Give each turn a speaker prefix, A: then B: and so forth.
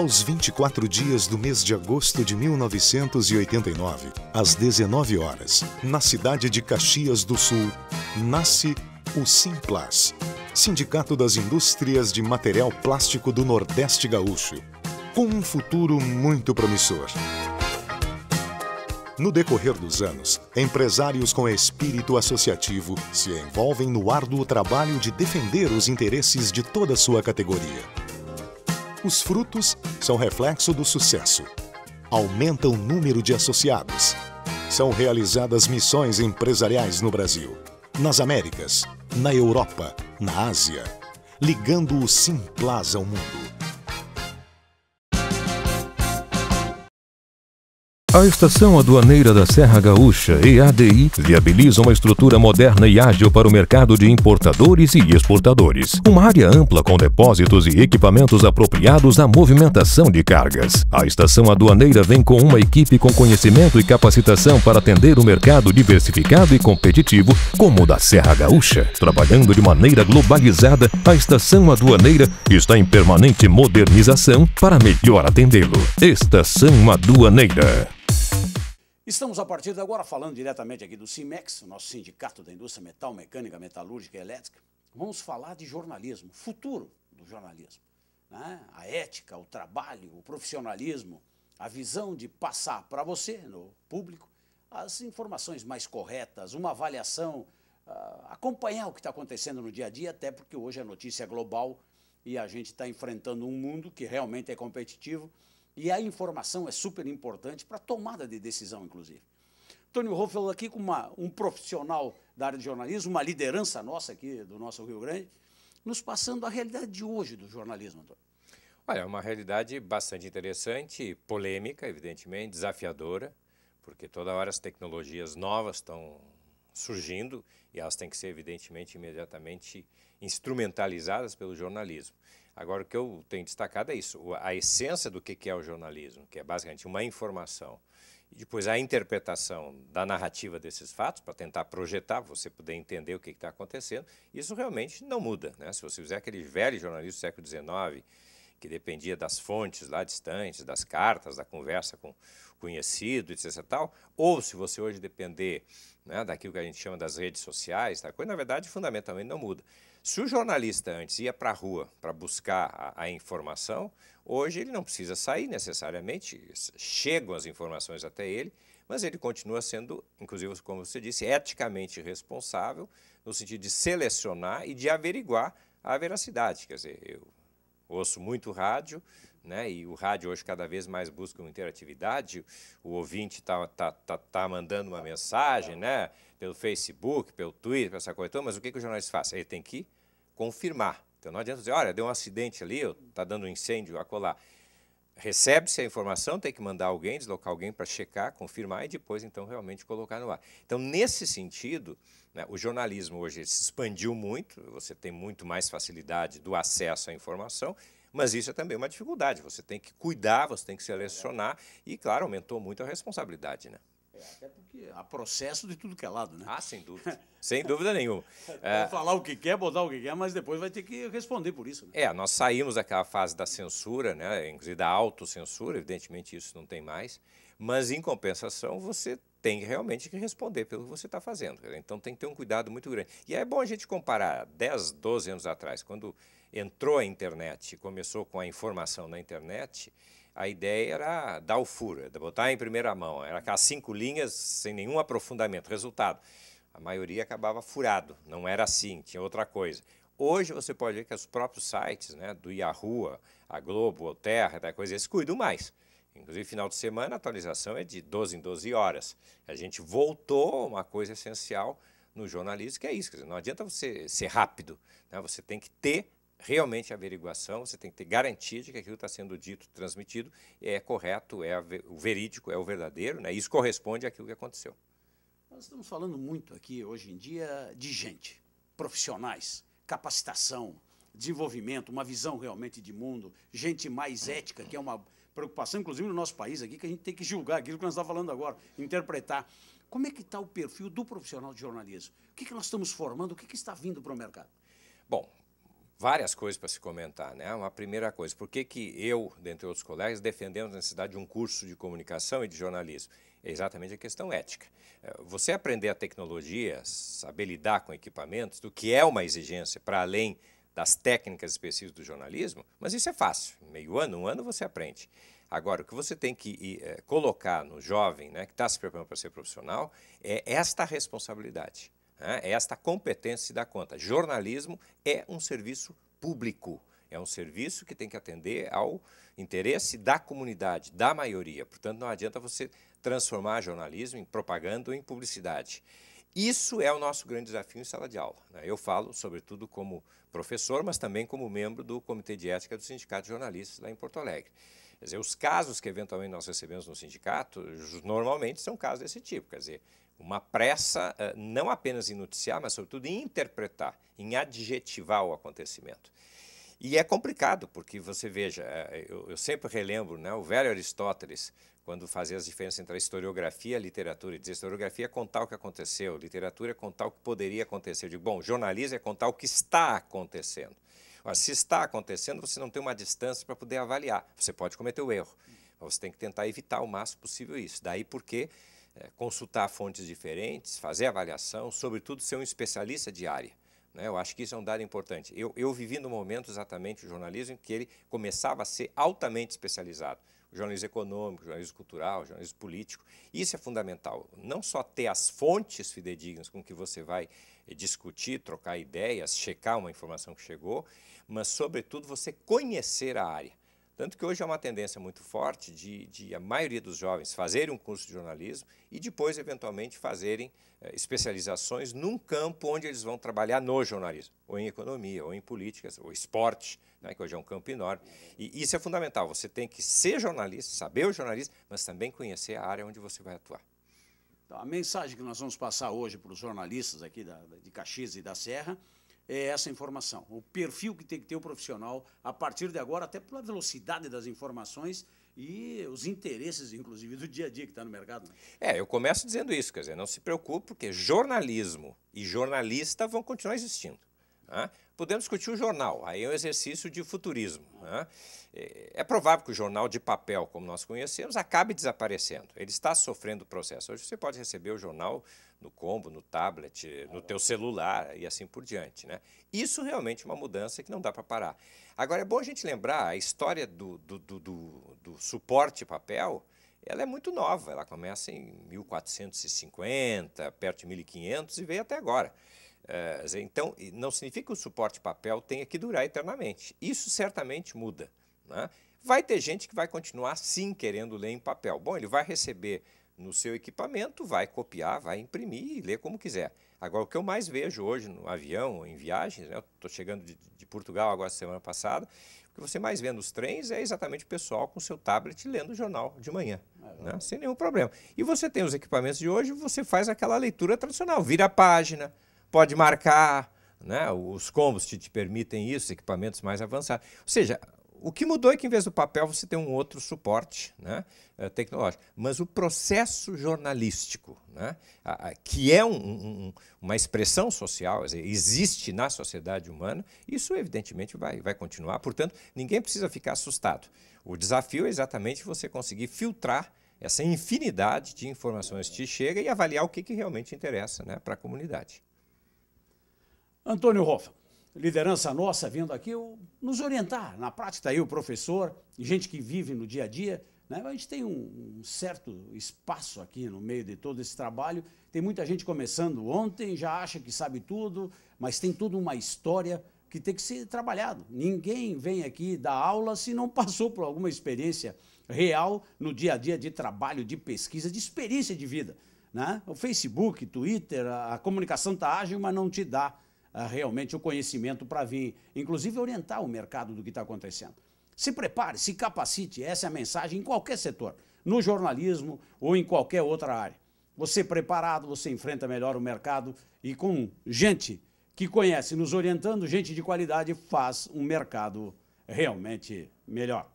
A: Aos 24 dias do mês de agosto de 1989, às 19 horas, na cidade de Caxias do Sul, nasce o Simplas, Sindicato das Indústrias de Material Plástico do Nordeste Gaúcho, com um futuro muito promissor. No decorrer dos anos, empresários com espírito associativo se envolvem no árduo trabalho de defender os interesses de toda a sua categoria. Os frutos são reflexo do sucesso. Aumenta o número de associados. São realizadas missões empresariais no Brasil, nas Américas, na Europa, na Ásia, ligando o Simplas ao mundo.
B: A Estação Aduaneira da Serra Gaúcha, EADI, viabiliza uma estrutura moderna e ágil para o mercado de importadores e exportadores. Uma área ampla com depósitos e equipamentos apropriados à movimentação de cargas. A Estação Aduaneira vem com uma equipe com conhecimento e capacitação para atender o mercado diversificado e competitivo como o da Serra Gaúcha. Trabalhando de maneira globalizada, a Estação Aduaneira está em permanente modernização para melhor atendê-lo. Estação Aduaneira.
C: Estamos a partir de agora falando diretamente aqui do Simex, o nosso sindicato da indústria metal, mecânica, metalúrgica e elétrica. Vamos falar de jornalismo, futuro do jornalismo, né? A ética, o trabalho, o profissionalismo, a visão de passar para você, no público, as informações mais corretas, uma avaliação, acompanhar o que está acontecendo no dia a dia, até porque hoje a notícia é global e a gente está enfrentando um mundo que realmente é competitivo. E a informação é super importante para a tomada de decisão, inclusive. Tony Hoffel aqui com um profissional da área de jornalismo, uma liderança nossa aqui do nosso Rio Grande, nos passando a realidade de hoje do jornalismo, Antônio.
D: Olha, é uma realidade bastante interessante, polêmica, evidentemente, desafiadora, porque toda hora as tecnologias novas estão surgindo e elas têm que ser, evidentemente, imediatamente instrumentalizadas pelo jornalismo. Agora, o que eu tenho destacado é isso, a essência do que é o jornalismo, que é basicamente uma informação, e depois a interpretação da narrativa desses fatos, para tentar projetar, para você poder entender o que está acontecendo, isso realmente não muda, né? Se você fizer aquele velho jornalismo do século XIX, que dependia das fontes lá distantes, das cartas, da conversa com conhecido, etc. Tal, ou se você hoje depender, né, daquilo que a gente chama das redes sociais, tá? Coisa, na verdade, fundamentalmente não muda. Se o jornalista antes ia para a rua para buscar a informação, hoje ele não precisa sair necessariamente, chegam as informações até ele, mas ele continua sendo, inclusive, como você disse, eticamente responsável, no sentido de selecionar e de averiguar a veracidade. Quer dizer, eu ouço muito rádio, né, e o rádio hoje cada vez mais busca uma interatividade, o ouvinte tá mandando uma mensagem, né, pelo Facebook, pelo Twitter, essa coisa toda, mas o que o jornalista faz? Ele tem que confirmar. Então não adianta dizer, olha, deu um acidente ali, está dando um incêndio acolá. Recebe-se a informação, tem que mandar alguém, deslocar alguém para checar, confirmar e depois, então, realmente colocar no ar. Então, nesse sentido, né, o jornalismo hoje se expandiu muito, você tem muito mais facilidade do acesso à informação, mas isso é também uma dificuldade. Você tem que cuidar, você tem que selecionar e, claro, aumentou muito a responsabilidade, né?
C: Até porque há processo de tudo que é lado, né?
D: Ah, sem dúvida. Sem dúvida nenhuma.
C: Pode falar o que quer, botar o que quer, mas depois vai ter que responder por isso, né?
D: Nós saímos daquela fase da censura, né, inclusive da autocensura, evidentemente isso não tem mais, mas em compensação você tem realmente que responder pelo que você está fazendo. Então tem que ter um cuidado muito grande. E é bom a gente comparar 10, 12 anos atrás, quando entrou a internet, começou com a informação na internet, a ideia era dar o furo, era botar em primeira mão, era aquelas 5 linhas sem nenhum aprofundamento. Resultado, a maioria acabava furado, não era assim, tinha outra coisa. Hoje você pode ver que os próprios sites, né, do Yahoo, a Globo, o Terra, eles cuidam mais. Inclusive, final de semana, a atualização é de 12 em 12 horas. A gente voltou a uma coisa essencial no jornalismo, que é isso. Quer dizer, não adianta você ser rápido, né? Você tem que ter realmente a averiguação, você tem que ter garantia de que aquilo está sendo dito, transmitido, é correto, é o verídico, é o verdadeiro, né? Isso corresponde àquilo que aconteceu.
C: Nós estamos falando muito aqui, hoje em dia, de gente, profissionais, capacitação, desenvolvimento, uma visão realmente de mundo, gente mais ética, que é uma preocupação, inclusive no nosso país aqui, que a gente tem que julgar aquilo que nós estamos falando agora, interpretar. Como é que está o perfil do profissional de jornalismo? O que nós estamos formando, o que está vindo para o mercado?
D: Bom, várias coisas para se comentar, né? Uma primeira coisa, por que eu, dentre outros colegas, defendemos a necessidade de um curso de comunicação e de jornalismo? É exatamente a questão ética. Você aprender a tecnologia, saber lidar com equipamentos, do que é uma exigência para além das técnicas específicas do jornalismo, mas isso é fácil. Meio ano, um ano você aprende. Agora, o que você tem que colocar no jovem, né, que está se preparando para ser profissional, é esta responsabilidade. É esta competência de se dar conta. Jornalismo é um serviço público, é um serviço que tem que atender ao interesse da comunidade, da maioria. Portanto, não adianta você transformar jornalismo em propaganda ou em publicidade. Isso é o nosso grande desafio em sala de aula, né? Eu falo, sobretudo, como professor, mas também como membro do Comitê de Ética do Sindicato de Jornalistas lá em Porto Alegre. Quer dizer, os casos que eventualmente nós recebemos no sindicato, normalmente são casos desse tipo, quer dizer, uma pressa não apenas em noticiar, mas sobretudo em interpretar, em adjetivar o acontecimento. E é complicado, porque você veja, eu sempre relembro, né, o velho Aristóteles, quando fazia as diferenças entre a historiografia e a literatura, e dizia, historiografia é contar o que aconteceu, literatura é contar o que poderia acontecer. Eu digo, bom, jornalismo é contar o que está acontecendo. Mas se está acontecendo, você não tem uma distância para poder avaliar. Você pode cometer o erro, mas você tem que tentar evitar o máximo possível isso. Daí porque consultar fontes diferentes, fazer avaliação, sobretudo ser um especialista de área, né? Eu acho que isso é um dado importante. Eu vivi no momento exatamente o jornalismo em que ele começava a ser altamente especializado. O jornalismo econômico, o jornalismo cultural, o jornalismo político. Isso é fundamental. Não só ter as fontes fidedignas com que você vai discutir, trocar ideias, checar uma informação que chegou, mas, sobretudo, você conhecer a área. Tanto que hoje é uma tendência muito forte de a maioria dos jovens fazerem um curso de jornalismo e depois, eventualmente, fazerem especializações num campo onde eles vão trabalhar no jornalismo, ou em economia, ou em políticas, ou esporte, né, que hoje é um campo enorme. E isso é fundamental, você tem que ser jornalista, saber o jornalismo, mas também conhecer a área onde você vai atuar.
C: Então, a mensagem que nós vamos passar hoje para os jornalistas aqui de Caxias e da Serra é essa informação, o perfil que tem que ter o profissional a partir de agora, até pela velocidade das informações e os interesses, inclusive, do dia a dia que está no mercado. Né?
D: Eu começo dizendo isso, quer dizer, não se preocupe, porque jornalismo e jornalista vão continuar existindo. Né? Podemos discutir o jornal, aí é um exercício de futurismo. Né? É provável que o jornal de papel, como nós conhecemos, acabe desaparecendo. Ele está sofrendo processo. Hoje você pode receber o jornal no combo, no tablet, no teu celular e assim por diante. Né? Isso realmente é uma mudança que não dá para parar. Agora, é bom a gente lembrar, a história do suporte papel, ela é muito nova, ela começa em 1450, perto de 1500 e veio até agora. Então, não significa que o suporte papel tenha que durar eternamente. Isso certamente muda. Né? Vai ter gente que vai continuar, sim, querendo ler em papel. Bom, ele vai receber no seu equipamento, vai copiar, vai imprimir e ler como quiser. Agora, o que eu mais vejo hoje no avião, ou em viagens, né? Eu estou chegando de Portugal agora semana passada, o que você mais vê nos trens é exatamente o pessoal com o seu tablet lendo o jornal de manhã, né? Sem nenhum problema. E você tem os equipamentos de hoje, você faz aquela leitura tradicional, vira a página, pode marcar, né? Os combos te permitem isso, equipamentos mais avançados. Ou seja, o que mudou é que, em vez do papel, você tem um outro suporte, né, tecnológico. Mas o processo jornalístico, né, que é uma expressão social, existe na sociedade humana, isso, evidentemente, vai continuar. Portanto, ninguém precisa ficar assustado. O desafio é exatamente você conseguir filtrar essa infinidade de informações que te chega e avaliar o que realmente interessa, né, para a comunidade.
C: Antônio Hoffmann, liderança nossa vindo aqui nos orientar. Na prática está aí o professor, gente que vive no dia a dia. Né? A gente tem um certo espaço aqui no meio de todo esse trabalho. Tem muita gente começando ontem, já acha que sabe tudo, mas tem toda uma história que tem que ser trabalhado. Ninguém vem aqui dar aula se não passou por alguma experiência real no dia a dia de trabalho, de pesquisa, de experiência de vida. Né? O Facebook, Twitter, a comunicação está ágil, mas não te dá realmente o conhecimento para vir, inclusive, orientar o mercado do que está acontecendo. Se prepare, se capacite, essa é a mensagem em qualquer setor, no jornalismo ou em qualquer outra área. Você preparado, você enfrenta melhor o mercado e com gente que conhece, nos orientando, gente de qualidade, faz um mercado realmente melhor.